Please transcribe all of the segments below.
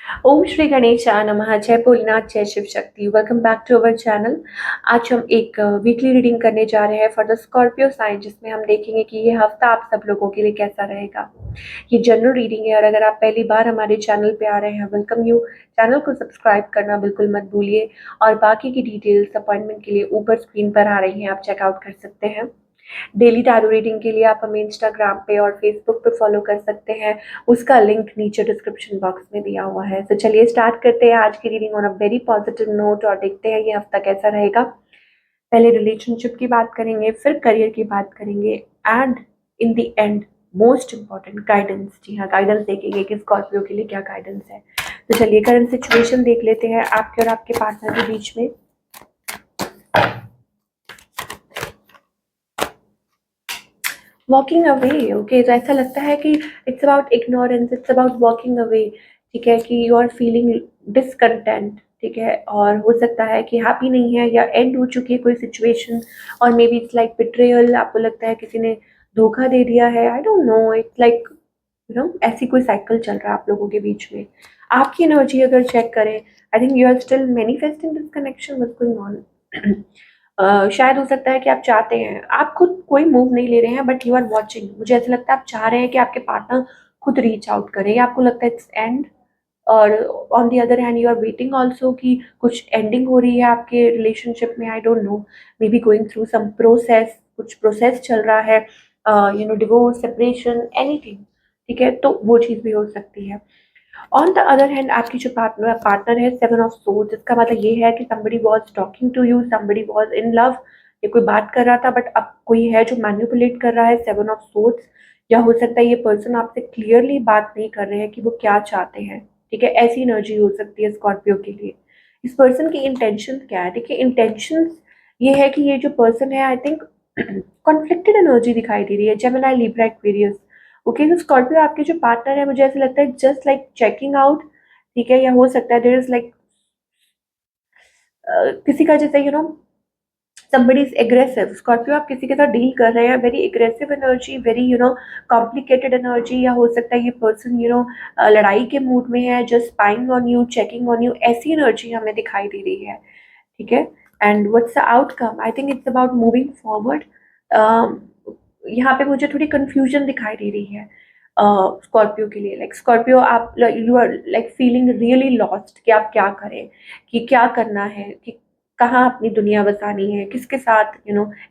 ओम श्री गणेशाय नमः। जय भोलेनाथ, जय Shiv Shakti. Welcome back to our channel. आज हम एक वीकली रीडिंग करने जा रहे हैं फॉर द स्कॉर्पियो साइन, जिसमें हम देखेंगे कि ये हफ्ता आप सब लोगों के लिए कैसा रहेगा। ये जनरल रीडिंग है और अगर आप पहली बार हमारे चैनल पे आ रहे हैं, वेलकम यू। चैनल को सब्सक्राइब करना बिल्कुल मत भूलिए और बाकी की डिटेल्स अपॉइंटमेंट के लिए ऊपर स्क्रीन पर आ रही हैं, आप चेकआउट कर सकते हैं। डेली टैरो रीडिंग के लिए आप हमें इंस्टाग्राम पे और फेसबुक पे फॉलो कर सकते हैं। उसका लिंक नीचे डिस्क्रिप्शन बॉक्स में दिया हुआ है। तो चलिए स्टार्ट करते हैं आज की reading on a very positive note और देखते हैं ये हफ्ता कैसा रहेगा। पहले रिलेशनशिप की बात करेंगे, फिर करियर की बात करेंगे and in the end most important guidance. जी हाँ, गाइडेंस देखेंगे कि स्कॉर्पियो के लिए क्या गाइडेंस है। तो चलिए करंट सिचुएशन देख लेते हैं आपके और आपके पार्टनर के बीच में। Walking away, okay. तो ऐसा लगता है कि it's about ignorance, it's about walking away. ठीक है कि यू आर फीलिंग डिसकंटेंट। ठीक है, और हो सकता है कि हैप्पी नहीं है या एंड हो चुकी है कोई सिचुएशन, और maybe it's like betrayal. आपको लगता है किसी ने धोखा दे दिया है। आई डोंट नो, इट्स लाइक ऐसी कोई साइकिल चल रहा है आप लोगों के बीच में। आपकी एनर्जी अगर चेक करें, I think you are still manifesting this connection, what's going on. शायद हो सकता है कि आप चाहते हैं, आप खुद कोई मूव नहीं ले रहे हैं, बट यू आर वॉचिंग। मुझे ऐसा लगता है आप चाह रहे हैं कि आपके पार्टनर खुद रीच आउट करे, या आपको लगता है इट्स एंड। और on the other hand you are waiting also कि कुछ एंडिंग हो रही है आपके रिलेशनशिप में। I don't know, maybe going through some process, कुछ प्रोसेस चल रहा है, डिवोर्स, सेपरेशन, एनीथिंग। ठीक है, तो वो चीज़ भी हो सकती है। ऑन द अदर हैंड आपकी जो पार्टनर है, सेवन ऑफ सोर्ड्स, इसका मतलब ये है कि somebody was talking to you, somebody was in love। ये कोई बात कर रहा था, बट अब कोई है जो मैनिपुलेट कर रहा है, सेवन ऑफ सोर्ड्स। या हो सकता है ये पर्सन आपसे क्लियरली बात नहीं कर रहे हैं कि वो क्या चाहते हैं। ठीक है, ऐसी एनर्जी हो सकती है स्कॉर्पियो के लिए। इस पर्सन की इंटेंशन क्या है? देखिए, इंटेंशन ये है कि ये जो पर्सन है, आई थिंक कॉन्फ्लिक्टेड एनर्जी दिखाई दे रही है, जेमिनी, लिब्रा, एक्वेरियस। ओके, तो स्कॉर्पियो आपके जो पार्टनर है, मुझे ऐसा लगता है जस्ट लाइक चेकिंग आउट। ठीक है, या हो सकता है देयर इज लाइक किसी का जैसे somebody is aggressive। स्कॉर्पियो आप किसी के साथ डील कर रहे हैं, very aggressive energy, very complicated energy. या हो सकता है ये पर्सन लड़ाई के मूड में है, just spying on you, checking on you, ऐसी एनर्जी हमें दिखाई दे रही है। ठीक है, and what's the outcome? I think it's about moving forward. यहाँ पे मुझे थोड़ी कंफ्यूजन दिखाई दे रही है स्कॉर्पियो के लिए। लाइक स्कॉर्पियो, आप you are like feeling really lost कि आप क्या करें, कि क्या करना है, कि कहाँ अपनी दुनिया बसानी है, किसके साथ।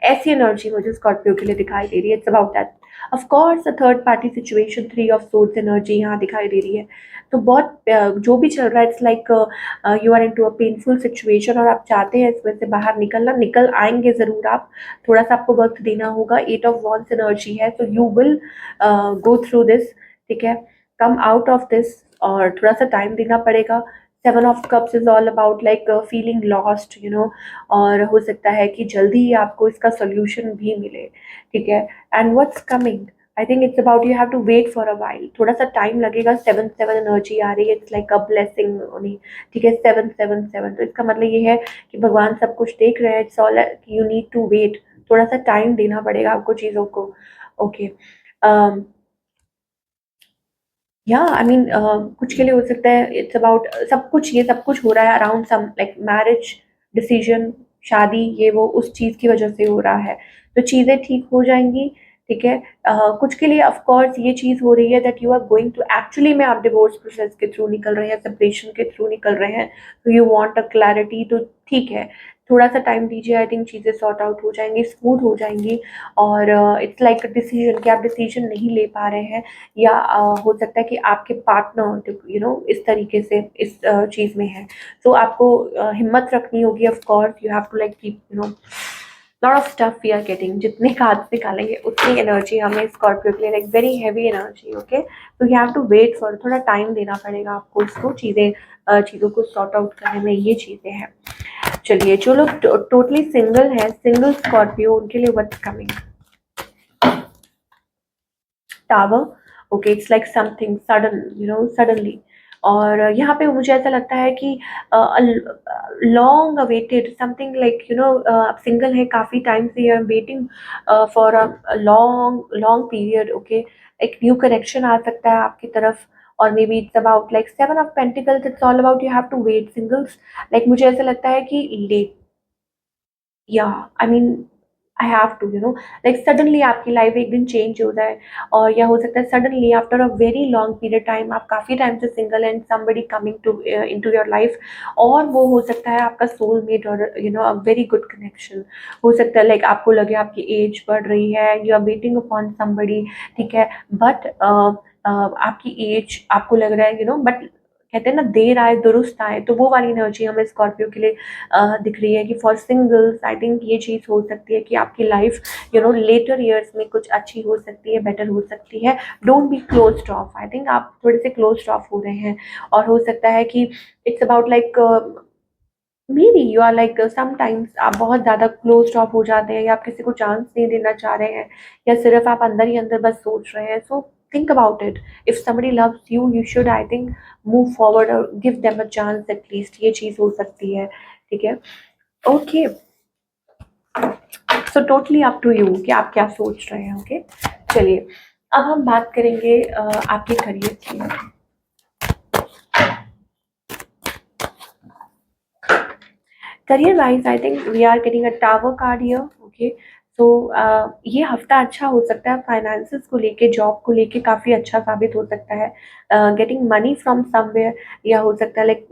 ऐसी एनर्जी मुझे स्कॉर्पियो के लिए दिखाई दे रही है। It's about that. Of course a third party situation, three of swords energy यहाँ दिखाई दे रही है। तो बहुत जो भी चल रहा है, it's like you are into a painful situation और आप चाहते हैं इसमें से बाहर निकलना। निकल आएंगे ज़रूर आप, थोड़ा सा आपको वक्त देना होगा। एट ऑफ वॉन्स एनर्जी है, तो you will go through this. ठीक है, कम आउट ऑफ दिस, और थोड़ा सा टाइम देना पड़ेगा। Seven of cups is all about like feeling lost, और हो सकता है कि जल्दी ही आपको इसका सोल्यूशन भी मिले। ठीक है, and what's coming, I think it's about you have to wait for a while, थोड़ा सा टाइम लगेगा। सेवन सेवन एनर्जी आ रही है, it's like a blessing only. ठीक है, सेवन सेवन सेवन, तो इसका मतलब ये है कि भगवान सब कुछ देख रहे हैं। It's all you need to wait, थोड़ा सा टाइम देना पड़ेगा आपको चीज़ों को। ओके, या आई मीन कुछ के लिए हो सकता है इट्स अबाउट सब कुछ, ये सब कुछ हो रहा है around some like marriage decision, शादी, ये वो उस चीज़ की वजह से हो रहा है। तो चीज़ें ठीक हो जाएंगी। ठीक है, कुछ के लिए ऑफ कोर्स ये चीज़ हो रही है that you are going to actually में, आप डिवोर्स प्रोसेस के थ्रू निकल रहे हैं, सेपरेशन के थ्रू निकल रहे हैं, तो यू वांट अ क्लैरिटी। तो ठीक है, थोड़ा सा टाइम दीजिए, आई थिंक चीज़ें सॉर्ट आउट हो जाएंगी, स्मूथ हो जाएंगी। और इट्स लाइक डिसीजन कि आप डिसीजन नहीं ले पा रहे हैं, या हो सकता है कि आपके पार्टनर इस तरीके से इस चीज़ में है। तो आपको हिम्मत रखनी होगी। Of course you have to like keep lot of stuff we are getting. जितने कार्ड्स निकालेंगे उतनी एनर्जी हमें स्कॉर्पियो के लिए, like very heavy energy. Okay, तो you have to wait for, थोड़ा टाइम देना पड़ेगा आपको इसको, चीज़ों को सॉर्ट आउट करने में, ये चीज़ें हैं। चलिए, जो लोग टोटली सिंगल है, सिंगल स्कॉर्पियो, उनके लिए what's coming? Tower, okay, it's like something sudden, suddenly. और यहाँ पे मुझे ऐसा लगता है कि लॉन्ग अवेटेड समथिंग, लाइक आप सिंगल है काफ़ी टाइम से, you are waiting for a long long period. Okay, एक न्यू कनेक्शन आ सकता है आपकी तरफ, और maybe it's about like 7 of Pentacles, it's all about you have to wait singles. Like मुझे ऐसा लगता है कि लेट, या I mean I have to like suddenly आपकी लाइफ एक दिन चेंज हो जाए, और या हो सकता है suddenly after a very long period time, आप काफ़ी टाइम से single and somebody coming to into your life, और वो हो सकता है आपका सोलमेट और अ वेरी गुड कनेक्शन। हो सकता है लाइक आपको लगे आपकी एज बढ़ रही है, you are waiting upon somebody, ठीक है, बट आपकी एज आपको लग रहा है बट कहते हैं ना देर आए दुरुस्त आए, तो वो वाली एनर्जी हमें स्कॉर्पियो के लिए दिख रही है कि फॉर सिंगल्स आई थिंक ये चीज़ हो सकती है कि आपकी लाइफ लेटर ईयर्स में कुछ अच्छी हो सकती है, बेटर हो सकती है। Don't be closed of, I think आप थोड़े से क्लोज्ड ऑफ हो रहे हैं, और हो सकता है कि it's about like maybe you are like sometimes आप बहुत ज़्यादा क्लोज्ड ऑफ हो जाते हैं, या आप किसी को चांस नहीं देना चाह रहे हैं, या सिर्फ आप अंदर ही अंदर बस सोच रहे हैं। सो think about it, if somebody loves you you should I think move forward or give them a chance at least, ये चीज़ हो सकती है, ठीक है। Okay, so totally up to you कि आप क्या सोच रहे हैं। ओके, चलिए अब हम बात करेंगे आपके करियर की। Career wise I think we are getting a tower card here. Okay, तो ये हफ्ता अच्छा हो सकता है, फाइनेंसेस को लेके, जॉब को लेके काफ़ी अच्छा साबित हो सकता है। गेटिंग मनी फ्रॉम समवेयर, या हो सकता है like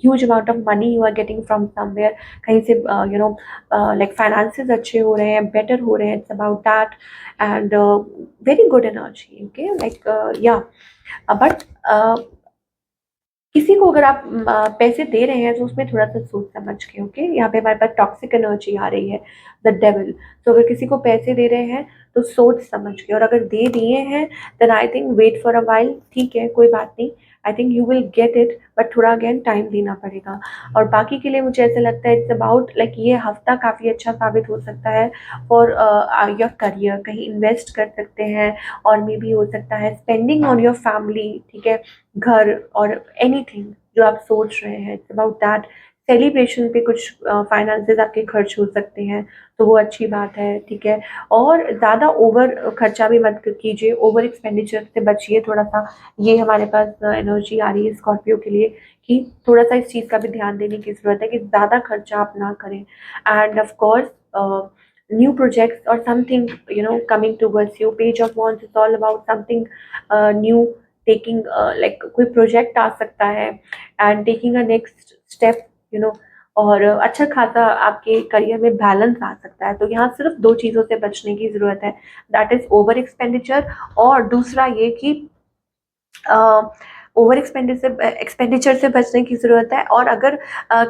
huge amount of money you are getting from somewhere, कहीं से लाइक फाइनेंसेस अच्छे हो रहे हैं, बेटर हो रहे हैं, it's about that, and very good energy. Okay, like या बट किसी को अगर आप पैसे दे रहे हैं तो उसमें थोड़ा-सा सोच समझ के। ओके, यहाँ पे हमारे पास टॉक्सिक एनर्जी आ रही है, द डेविल। तो अगर किसी को पैसे दे रहे हैं तो सोच समझ के, और अगर दे दिए हैं then I think wait for a while, ठीक है, कोई बात नहीं, I think you will get it, but थोड़ा अगेन टाइम देना पड़ेगा। और बाकी के लिए मुझे ऐसा लगता है इट्स अबाउट लाइक ये हफ्ता काफ़ी अच्छा साबित हो सकता है फॉर योर करियर, कहीं इन्वेस्ट कर सकते हैं, और मे बी हो सकता है स्पेंडिंग ऑन योर फैमिली, ठीक है, घर और एनीथिंग जो आप सोच रहे हैं, इट्स अबाउट दैट। सेलिब्रेशन पे कुछ फाइनेंसेस आपके खर्च हो सकते हैं, तो वो अच्छी बात है, ठीक है। और ज़्यादा ओवर खर्चा भी मत कीजिए, ओवर एक्सपेंडिचर से बचिए थोड़ा सा। ये हमारे पास एनर्जी आ रही है स्कॉर्पियो के लिए कि थोड़ा सा इस चीज़ का भी ध्यान देने की ज़रूरत है कि ज़्यादा खर्चा आप ना करें। And of course new projects और something coming towards you, page of wands is all about something new, taking like कोई प्रोजेक्ट आ सकता है, and taking a next step, और अच्छा खासा आपके करियर में बैलेंस आ सकता है। तो यहाँ सिर्फ दो चीज़ों से बचने की ज़रूरत है, दैट इज़ ओवर एक्सपेंडिचर, और दूसरा ये कि ओवर एक्सपेंडिचर से बचने की ज़रूरत है। और अगर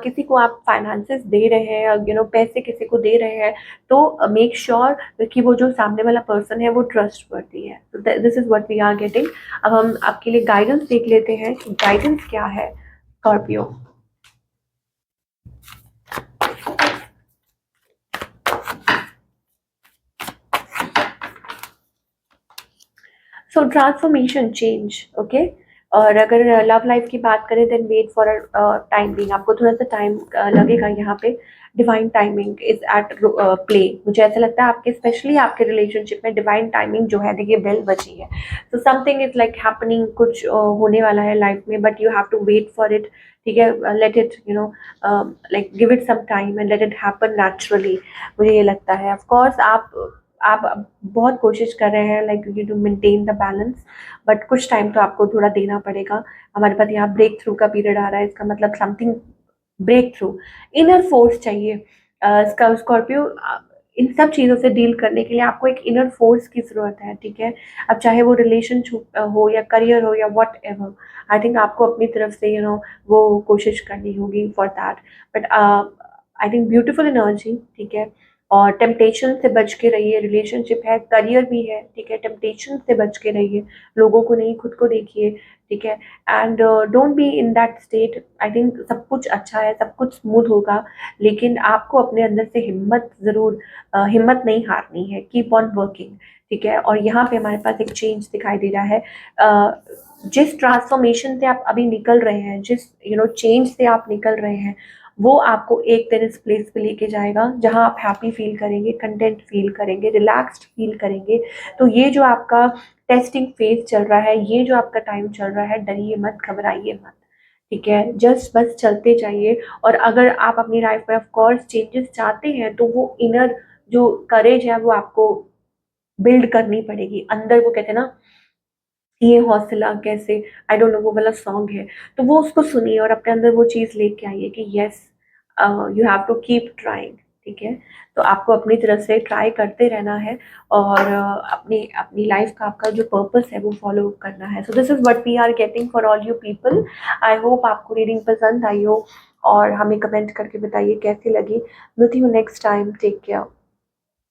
किसी को आप फाइनेंसेस दे रहे हैं, पैसे किसी को दे रहे हैं, तो मेक श्योर कि वो जो सामने वाला पर्सन है वो ट्रस्टवर्दी है। तो this is what we are getting. अब हम आपके लिए गाइडेंस देख लेते हैं कि गाइडेंस क्या है Scorpio. So transformation, change, okay. और अगर लव लाइफ की बात करें then wait for a time being, आपको थोड़ा सा टाइम लगेगा यहाँ पे। Divine timing is at play, मुझे ऐसा लगता है आपके, स्पेशली आपके रिलेशनशिप में डिवाइन टाइमिंग जो है, देखिए बेल बजी है, तो समथिंग इज लाइक हैपनिंग, कुछ होने वाला है लाइफ में, but you have to wait for it, ठीक है। Let it like give it some time and let it happen naturally, मुझे ये लगता है। ऑफ कोर्स आप बहुत कोशिश कर रहे हैं like you to maintain the balance, but कुछ टाइम तो आपको थोड़ा देना पड़ेगा। हमारे पास यहाँ ब्रेक थ्रू का पीरियड आ रहा है, इसका मतलब something breakthrough, inner force चाहिए। इसका स्कॉर्पियो इन सब चीज़ों से डील करने के लिए आपको एक इनर फोर्स की ज़रूरत है, ठीक है। अब चाहे वो रिलेशनशिप हो या करियर हो या वॉट एवर, आई थिंक आपको अपनी तरफ से वो कोशिश करनी होगी for that. But I think beautiful energy, ठीक है। और टेम्पटेशन से बच के रहिए, रिलेशनशिप है, करियर भी है, ठीक है, टेम्पटेशन से बच के रहिए, लोगों को नहीं खुद को देखिए, ठीक है। And don't be in that state, I think सब कुछ अच्छा है, सब कुछ स्मूथ होगा, लेकिन आपको अपने अंदर से हिम्मत ज़रूर, हिम्मत नहीं हारनी है, कीप ऑन वर्किंग, ठीक है। और यहाँ पे हमारे पास एक चेंज दिखाई दे रहा है। जिस ट्रांसफॉर्मेशन से आप अभी निकल रहे हैं, जिस चेंज से आप निकल रहे हैं, वो आपको एक दिन इस प्लेस पे लेके जाएगा जहाँ आप हैप्पी फील करेंगे, कंटेंट फील करेंगे, रिलैक्स्ड फील करेंगे। तो ये जो आपका टेस्टिंग फेज चल रहा है, ये जो आपका टाइम चल रहा है, डरिए मत, घबराइए मत, ठीक है? जस्ट बस चलते जाइए। और अगर आप अपनी लाइफ में ऑफ कोर्स चेंजेस चाहते हैं, तो वो इनर जो करेज है वो आपको बिल्ड करनी पड़ेगी। अंदर वो कहते हैं ना, ये हौसला कैसे, आई डोंट नो वो वाला सॉन्ग है, तो वो उसको सुनिए और अपने अंदर वो चीज़ लेके आइए कि yes, you have to keep trying, ठीक है? तो आपको अपनी तरफ से ट्राई करते रहना है और अपनी अपनी लाइफ का आपका जो पर्पस है वो फॉलो करना है। So this is what we are getting for all you people. I hope आपको रीडिंग पसंद आई हो और हमें कमेंट करके बताइए कैसी लगी। मिलती हूँ नेक्स्ट टाइम, टेक केयर।